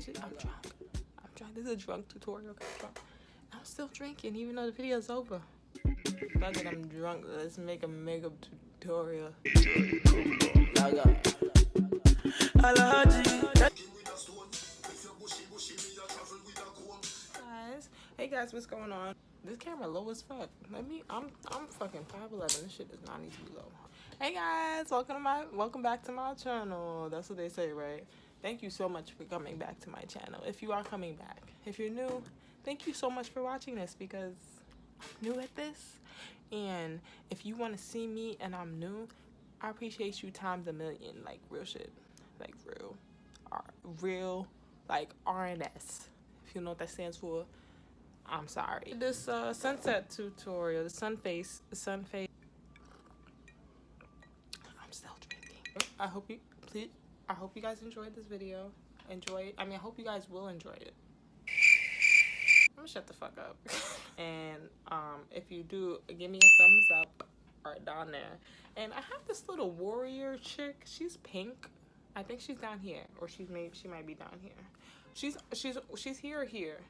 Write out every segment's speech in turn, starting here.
bitches. I'm drunk. I'm drunk. This is a drunk tutorial. I'm drunk. I'm still drinking even though the video's over. Fuck it, I'm drunk. Let's make a makeup tutorial. Hey guys, what's going on? This camera low as fuck. I'm fucking 5'11". This shit does not need to be low. Hey guys, welcome back to my channel. That's what they say, right? Thank you so much for coming back to my channel. If you are coming back, if you're new, thank you so much for watching this because I'm new at this. And if you want to see me and I'm new, I appreciate you times a million. Like real shit, like real, like RNS. If you know what that stands for, I'm sorry. This sunset tutorial, the sun face. I'm still drinking. I hope you guys enjoyed this video. I hope you guys will enjoy it. I'm gonna shut the fuck up. And if you do, give me a thumbs up right down there. And I have this little warrior chick. She's pink. I think she's down here, or she might be down here. She's here.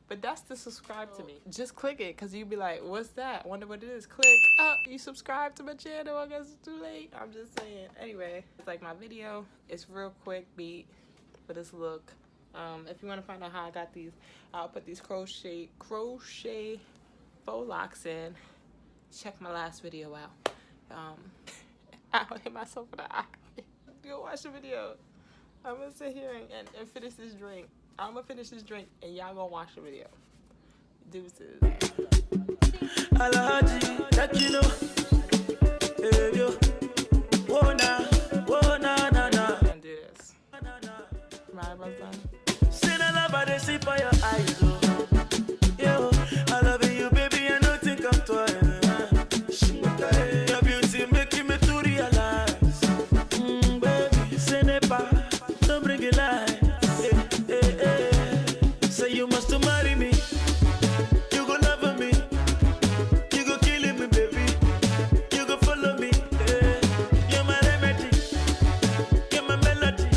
But that's to subscribe to me. Just click it, cause you'll be like, what's that? Wonder what it is. Click. Oh, you subscribe to my channel. I guess it's too late. I'm just saying. Anyway, it's like my video. It's real quick beat for this look. If you want to find out how I got these, I'll put these crochet faux locks in. Check my last video out. I'll hit myself in the eye. Go watch the video. I'm gonna sit here and finish this drink. I'm gonna finish this drink and y'all gonna watch the video. Deuces. And do this. My eyebrows done. For your eyes, oh. Yo, I love you, baby, and don't think I'm twice. Your beauty making me to realize, baby, ce n'est pas, don't bring it lies. Say you must marry me, you go love me, you go killing me, baby, you go follow me. You're my remedy, you're my melody.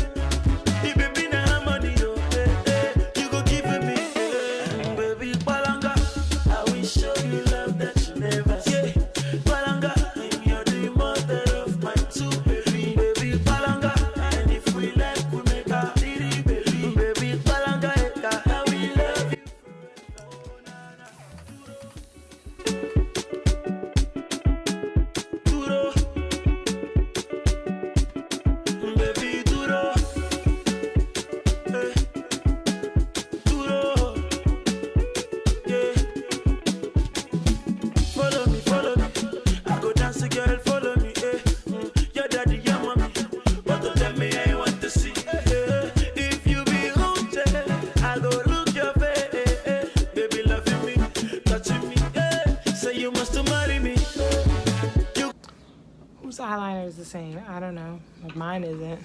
Whose eyeliner is the same? I don't know. But mine isn't.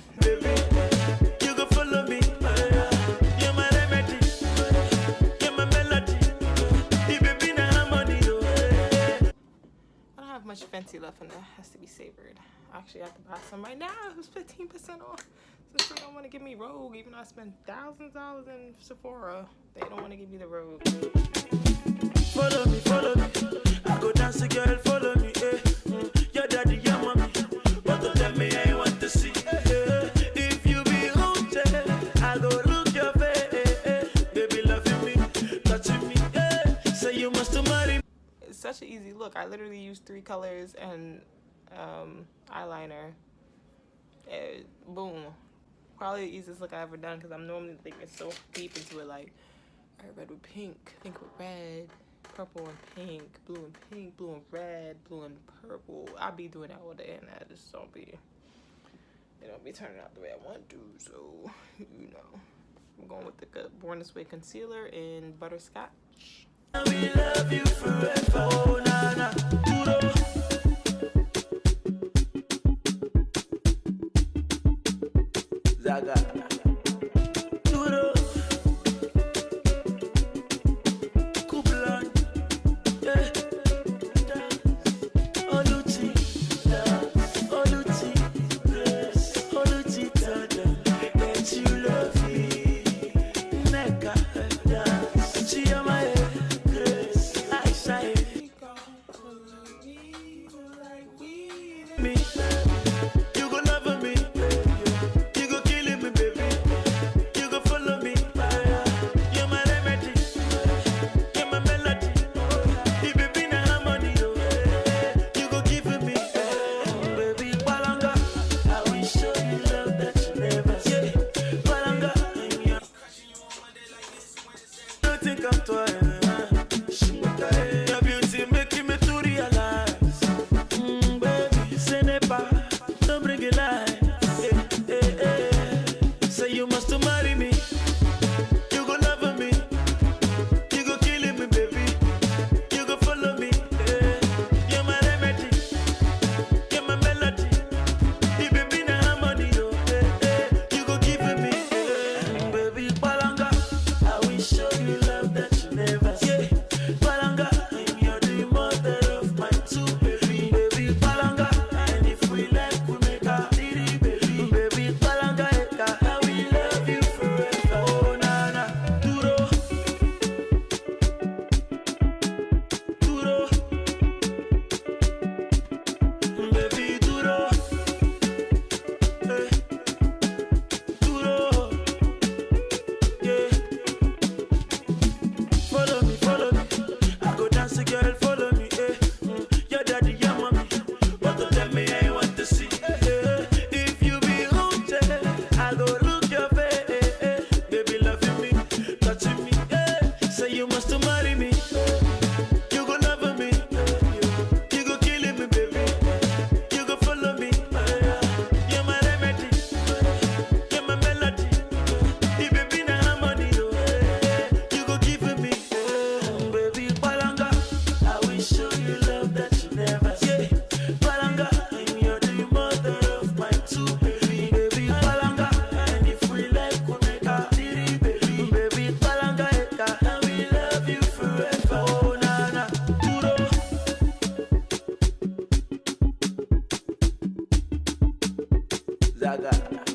You go follow me. You're my remedy. You're my melody. Baby, na harmony. I don't have much Fenty left and that has to be savored. I actually have to buy some right now. It was 15% off. Since they don't want to give me Rogue, even though I spent thousands of dollars in Sephora, they don't want to give me the Rogue. Follow me, follow me. I go dance, girl, follow me. Your daddy, your mommy, but don't tell me I want to see. If you be haunted, I go look your face. Baby, loving me, touching me. Say you must marry me. It's such an easy look. I literally used 3 colors and eyeliner. Boom. Probably the easiest look I ever done because I'm normally thinking so deep into it. Like, all right, red with pink, pink with red, purple and pink, blue and red, blue and purple. I'll be doing that all day and that just don't be, it don't be turning out the way I want to. So, you know, I'm going with the Born This Way concealer in Butterscotch. We love you forever. Oh, na, na. Zaga. You love me. You go love me. You go kill me, baby. You go follow me. You're my remedy. You're my melody. The baby na harmony. You go give me. Baby, Balanga. I will show you love that you never see. Balanga. Don't think I'm tired. Your beauty making me to realize. Baby, say never. Don't bring it life. Say you must marry me. You go love me. You go kill me, baby. You go follow me. You're my remedy. You're my melody. The baby na harmony. You go give me. Baby, Balanga. I will show you love that you never see. Balanga, you're the mother of my two baby. Baby, Balanga. And if we like, we make a little baby. Baby, Balanga, I will love you forever. Oh, nana, duro, duro, baby, duro, duro, yeah. Follow me, follow me. I go dance, girl, follow me. Your daddy, your mommy. But don't tell me I ain't want to see. If you be hooked, I go look your face. Baby, loving me, touching me. Say you must marry me. You go love me. You go kill me, baby. You go follow me. You're my remedy. You're my melody. The baby na harmony. You go give me. Baby, Balanga. I will show you love that you never see. Balanga, you're the mother of my two baby. Baby, Balanga. And if we like, we make a little baby. Baby, Balanga, I will love you forever. Oh, nana, duro. Zaga.